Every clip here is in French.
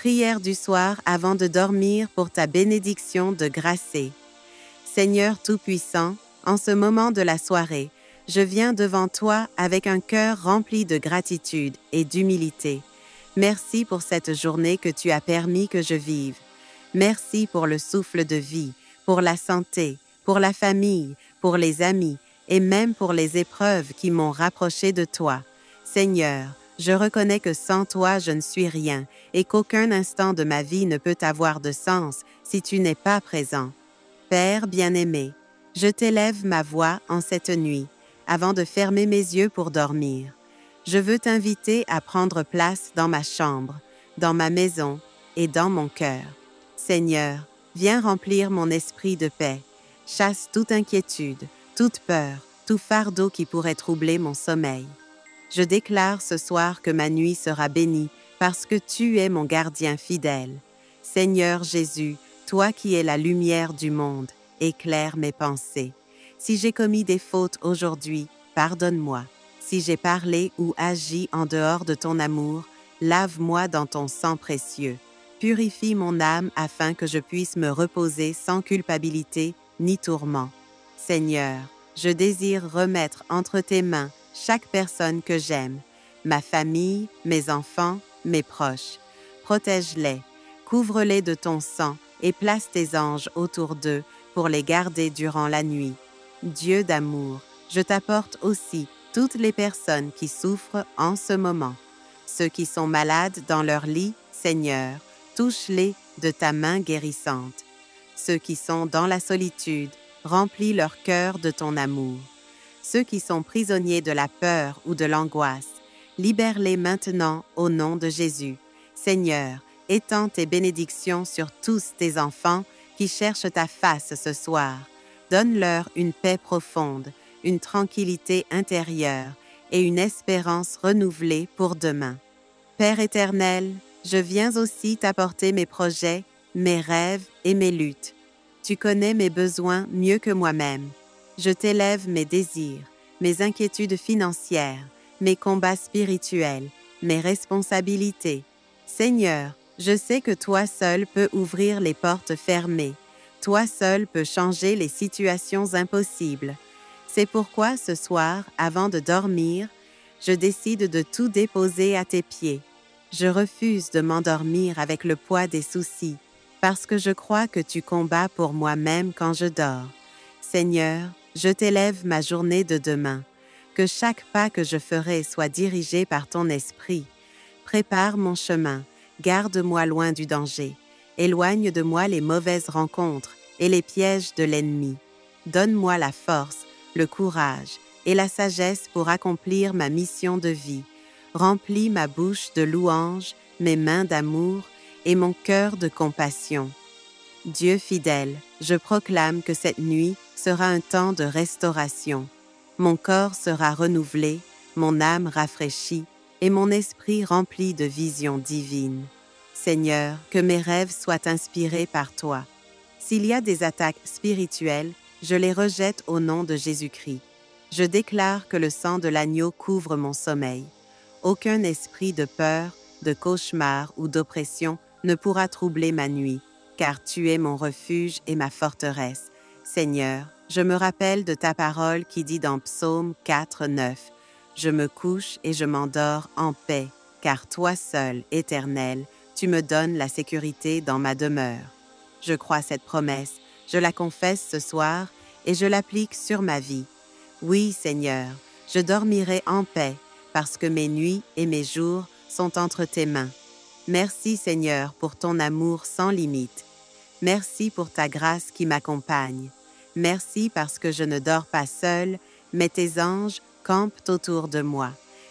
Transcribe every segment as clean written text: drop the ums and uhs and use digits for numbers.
Prière du soir avant de dormir pour ta bénédiction de grâce. Seigneur Tout-Puissant, en ce moment de la soirée, je viens devant toi avec un cœur rempli de gratitude et d'humilité. Merci pour cette journée que tu as permis que je vive. Merci pour le souffle de vie, pour la santé, pour la famille, pour les amis et même pour les épreuves qui m'ont rapproché de toi. Seigneur, je reconnais que sans toi je ne suis rien et qu'aucun instant de ma vie ne peut avoir de sens si tu n'es pas présent. Père bien-aimé, je t'élève ma voix en cette nuit, avant de fermer mes yeux pour dormir. Je veux t'inviter à prendre place dans ma chambre, dans ma maison et dans mon cœur. Seigneur, viens remplir mon esprit de paix. Chasse toute inquiétude, toute peur, tout fardeau qui pourrait troubler mon sommeil. Je déclare ce soir que ma nuit sera bénie parce que tu es mon gardien fidèle. Seigneur Jésus, toi qui es la lumière du monde, éclaire mes pensées. Si j'ai commis des fautes aujourd'hui, pardonne-moi. Si j'ai parlé ou agi en dehors de ton amour, lave-moi dans ton sang précieux. Purifie mon âme afin que je puisse me reposer sans culpabilité ni tourment. Seigneur, je désire remettre entre tes mains chaque personne que j'aime, ma famille, mes enfants, mes proches. Protège-les, couvre-les de ton sang et place tes anges autour d'eux pour les garder durant la nuit. Dieu d'amour, je t'apporte aussi toutes les personnes qui souffrent en ce moment. Ceux qui sont malades dans leur lit, Seigneur, touche-les de ta main guérissante. Ceux qui sont dans la solitude, remplis leur cœur de ton amour. Ceux qui sont prisonniers de la peur ou de l'angoisse, libère-les maintenant au nom de Jésus. Seigneur, étends tes bénédictions sur tous tes enfants qui cherchent ta face ce soir. Donne-leur une paix profonde, une tranquillité intérieure et une espérance renouvelée pour demain. Père éternel, je viens aussi t'apporter mes projets, mes rêves et mes luttes. Tu connais mes besoins mieux que moi-même. Je t'élève mes désirs, mes inquiétudes financières, mes combats spirituels, mes responsabilités. Seigneur, je sais que toi seul peux ouvrir les portes fermées. Toi seul peux changer les situations impossibles. C'est pourquoi ce soir, avant de dormir, je décide de tout déposer à tes pieds. Je refuse de m'endormir avec le poids des soucis, parce que je crois que tu combats pour moi-même quand je dors. Seigneur, je t'élève ma journée de demain. Que chaque pas que je ferai soit dirigé par ton esprit. Prépare mon chemin, garde-moi loin du danger. Éloigne de moi les mauvaises rencontres et les pièges de l'ennemi. Donne-moi la force, le courage et la sagesse pour accomplir ma mission de vie. Remplis ma bouche de louanges, mes mains d'amour et mon cœur de compassion. Dieu fidèle, je proclame que cette nuit sera un temps de restauration. Mon corps sera renouvelé, mon âme rafraîchie et mon esprit rempli de visions divines. Seigneur, que mes rêves soient inspirés par toi. S'il y a des attaques spirituelles, je les rejette au nom de Jésus-Christ. Je déclare que le sang de l'agneau couvre mon sommeil. Aucun esprit de peur, de cauchemar ou d'oppression ne pourra troubler ma nuit, car tu es mon refuge et ma forteresse. Seigneur, je me rappelle de ta parole qui dit dans Psaume 4, 9, « Je me couche et je m'endors en paix, car toi seul, Éternel, tu me donnes la sécurité dans ma demeure. » Je crois cette promesse, je la confesse ce soir et je l'applique sur ma vie. Oui, Seigneur, je dormirai en paix parce que mes nuits et mes jours sont entre tes mains. Merci, Seigneur, pour ton amour sans limite. Merci pour ta grâce qui m'accompagne. Merci parce que je ne dors pas seul, mais tes anges campent autour de moi.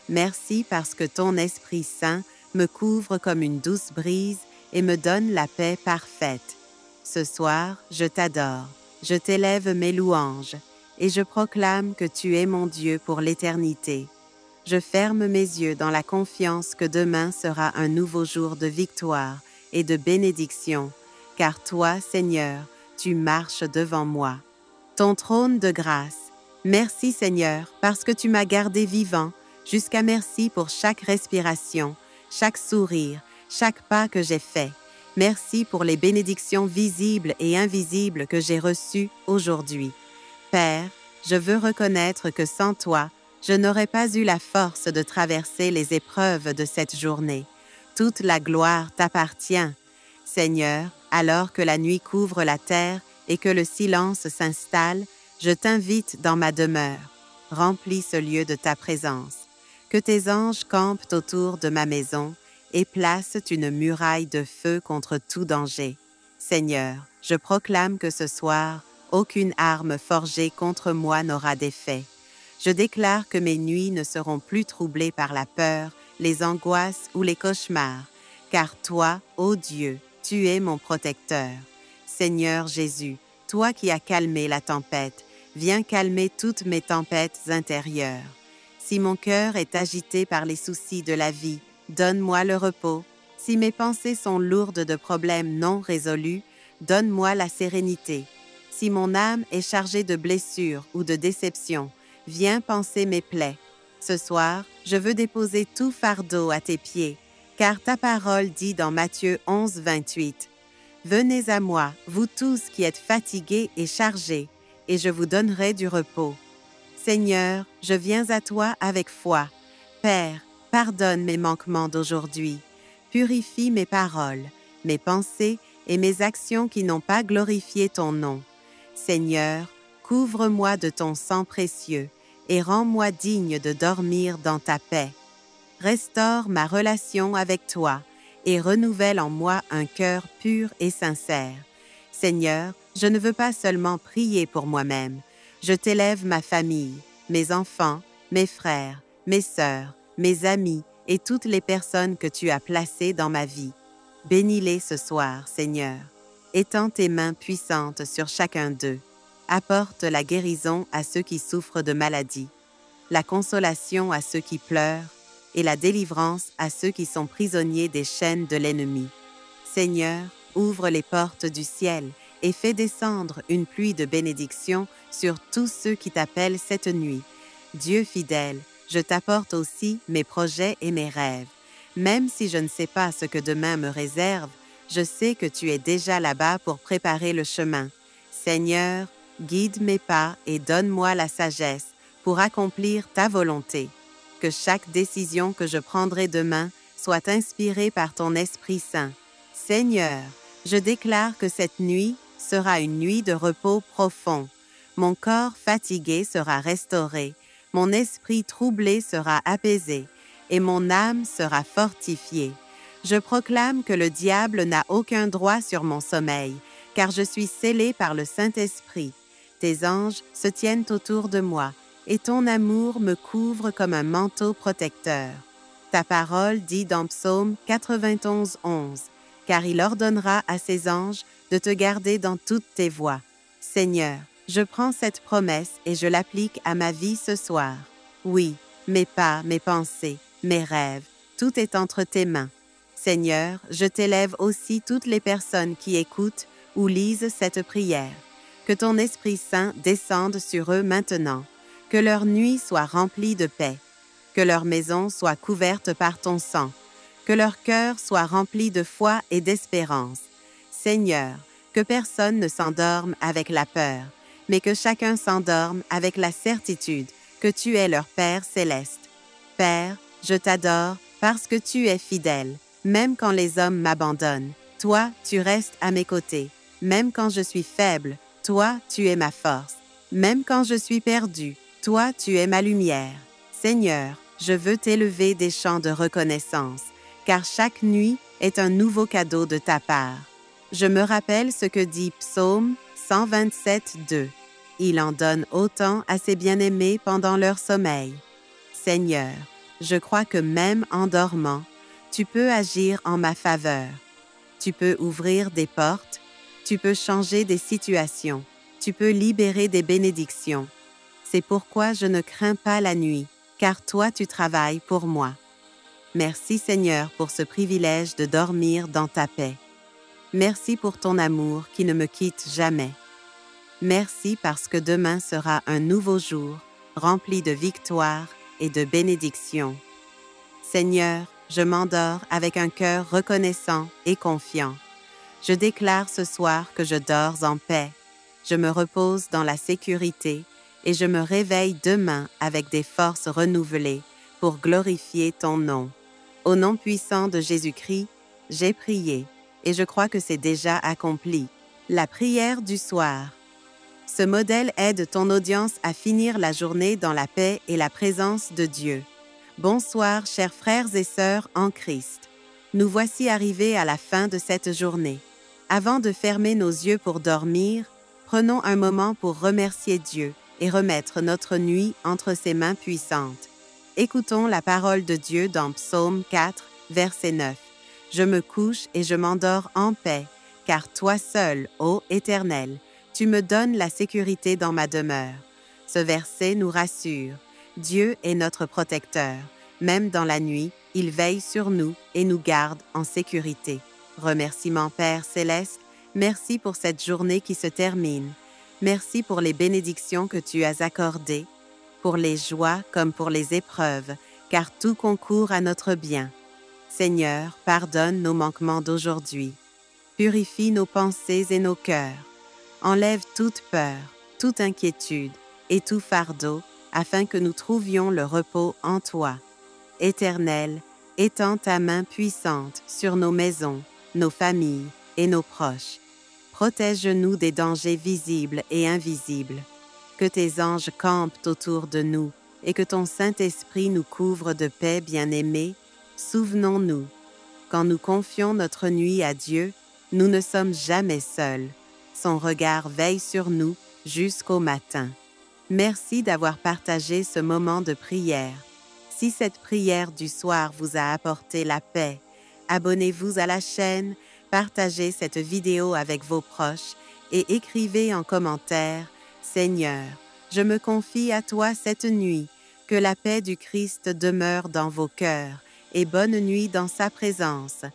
Merci parce que ton Esprit Saint me couvre comme une douce brise et me donne la paix parfaite. Ce soir, je t'adore, je t'élève mes louanges et je proclame que tu es mon Dieu pour l'éternité. Je ferme mes yeux dans la confiance que demain sera un nouveau jour de victoire et de bénédiction, car toi, Seigneur, tu marches devant moi. Ton trône de grâce, merci Seigneur, parce que tu m'as gardé vivant, jusqu'à merci pour chaque respiration, chaque sourire, chaque pas que j'ai fait. Merci pour les bénédictions visibles et invisibles que j'ai reçues aujourd'hui. Père, je veux reconnaître que sans toi, je n'aurais pas eu la force de traverser les épreuves de cette journée. Toute la gloire t'appartient. Seigneur, alors que la nuit couvre la terre et que le silence s'installe, je t'invite dans ma demeure. Remplis ce lieu de ta présence. Que tes anges campent autour de ma maison et placent une muraille de feu contre tout danger. Seigneur, je proclame que ce soir, aucune arme forgée contre moi n'aura d'effet. Je déclare que mes nuits ne seront plus troublées par la peur, les angoisses ou les cauchemars, car toi, ô Dieu, tu es mon protecteur. Seigneur Jésus, toi qui as calmé la tempête, viens calmer toutes mes tempêtes intérieures. Si mon cœur est agité par les soucis de la vie, donne-moi le repos. Si mes pensées sont lourdes de problèmes non résolus, donne-moi la sérénité. Si mon âme est chargée de blessures ou de déceptions, viens panser mes plaies. Ce soir, je veux déposer tout fardeau à tes pieds, car ta parole dit dans Matthieu 11, 28, « Venez à moi, vous tous qui êtes fatigués et chargés, et je vous donnerai du repos. » Seigneur, je viens à toi avec foi. Père, pardonne mes manquements d'aujourd'hui. Purifie mes paroles, mes pensées et mes actions qui n'ont pas glorifié ton nom. Seigneur, couvre-moi de ton sang précieux et rends-moi digne de dormir dans ta paix. Restaure ma relation avec toi et renouvelle en moi un cœur pur et sincère. Seigneur, je ne veux pas seulement prier pour moi-même. Je t'élève ma famille, mes enfants, mes frères, mes sœurs, mes amis et toutes les personnes que tu as placées dans ma vie. Bénis-les ce soir, Seigneur. Étends tes mains puissantes sur chacun d'eux. Apporte la guérison à ceux qui souffrent de maladies, la consolation à ceux qui pleurent et la délivrance à ceux qui sont prisonniers des chaînes de l'ennemi. Seigneur, ouvre les portes du ciel et fais descendre une pluie de bénédictions sur tous ceux qui t'appellent cette nuit. Dieu fidèle, je t'apporte aussi mes projets et mes rêves. Même si je ne sais pas ce que demain me réserve, je sais que tu es déjà là-bas pour préparer le chemin. Seigneur, guide mes pas et donne-moi la sagesse pour accomplir ta volonté. Que chaque décision que je prendrai demain soit inspirée par ton Esprit Saint. Seigneur, je déclare que cette nuit sera une nuit de repos profond. Mon corps fatigué sera restauré, mon esprit troublé sera apaisé, et mon âme sera fortifiée. Je proclame que le diable n'a aucun droit sur mon sommeil, car je suis scellé par le Saint-Esprit. Tes anges se tiennent autour de moi, et ton amour me couvre comme un manteau protecteur. Ta parole dit dans Psaume 91, 11, « Car il ordonnera à ses anges de te garder dans toutes tes voies. » Seigneur, je prends cette promesse et je l'applique à ma vie ce soir. Oui, mes pas, mes pensées, mes rêves, tout est entre tes mains. Seigneur, je t'élève aussi toutes les personnes qui écoutent ou lisent cette prière. Que ton Esprit Saint descende sur eux maintenant, que leur nuit soit remplie de paix, que leur maison soit couverte par ton sang, que leur cœur soit rempli de foi et d'espérance. Seigneur, que personne ne s'endorme avec la peur, mais que chacun s'endorme avec la certitude que tu es leur Père céleste. Père, je t'adore parce que tu es fidèle, même quand les hommes m'abandonnent. Toi, tu restes à mes côtés. Même quand je suis faible, toi, tu es ma force. Même quand je suis perdu, toi, tu es ma lumière. Seigneur, je veux t'élever des chants de reconnaissance, car chaque nuit est un nouveau cadeau de ta part. Je me rappelle ce que dit Psaume 127, 2. Il en donne autant à ses bien-aimés pendant leur sommeil. Seigneur, je crois que même en dormant, tu peux agir en ma faveur. Tu peux ouvrir des portes, tu peux changer des situations, tu peux libérer des bénédictions. C'est pourquoi je ne crains pas la nuit, car toi tu travailles pour moi. Merci Seigneur pour ce privilège de dormir dans ta paix. Merci pour ton amour qui ne me quitte jamais. Merci parce que demain sera un nouveau jour, rempli de victoires et de bénédictions. Seigneur, je m'endors avec un cœur reconnaissant et confiant. Je déclare ce soir que je dors en paix. Je me repose dans la sécurité et je me réveille demain avec des forces renouvelées pour glorifier ton nom. Au nom puissant de Jésus-Christ, j'ai prié et je crois que c'est déjà accompli. La prière du soir. Ce modèle aide ton audience à finir la journée dans la paix et la présence de Dieu. Bonsoir, chers frères et sœurs en Christ. Nous voici arrivés à la fin de cette journée. Avant de fermer nos yeux pour dormir, prenons un moment pour remercier Dieu et remettre notre nuit entre ses mains puissantes. Écoutons la parole de Dieu dans Psaume 4, verset 9. « Je me couche et je m'endors en paix, car toi seul, ô Éternel, tu me donnes la sécurité dans ma demeure. » Ce verset nous rassure. Dieu est notre protecteur. Même dans la nuit, il veille sur nous et nous garde en sécurité. Remerciements Père céleste, merci pour cette journée qui se termine. Merci pour les bénédictions que tu as accordées, pour les joies comme pour les épreuves, car tout concourt à notre bien. Seigneur, pardonne nos manquements d'aujourd'hui. Purifie nos pensées et nos cœurs. Enlève toute peur, toute inquiétude et tout fardeau, afin que nous trouvions le repos en toi. Éternel, étends ta main puissante sur nos maisons, nos familles et nos proches. Protège-nous des dangers visibles et invisibles. Que tes anges campent autour de nous et que ton Saint-Esprit nous couvre de paix, bien-aimés. Souvenons-nous, quand nous confions notre nuit à Dieu, nous ne sommes jamais seuls. Son regard veille sur nous jusqu'au matin. Merci d'avoir partagé ce moment de prière. Si cette prière du soir vous a apporté la paix, abonnez-vous à la chaîne, partagez cette vidéo avec vos proches et écrivez en commentaire « Seigneur, je me confie à toi cette nuit, que la paix du Christ demeure dans vos cœurs et bonne nuit dans sa présence.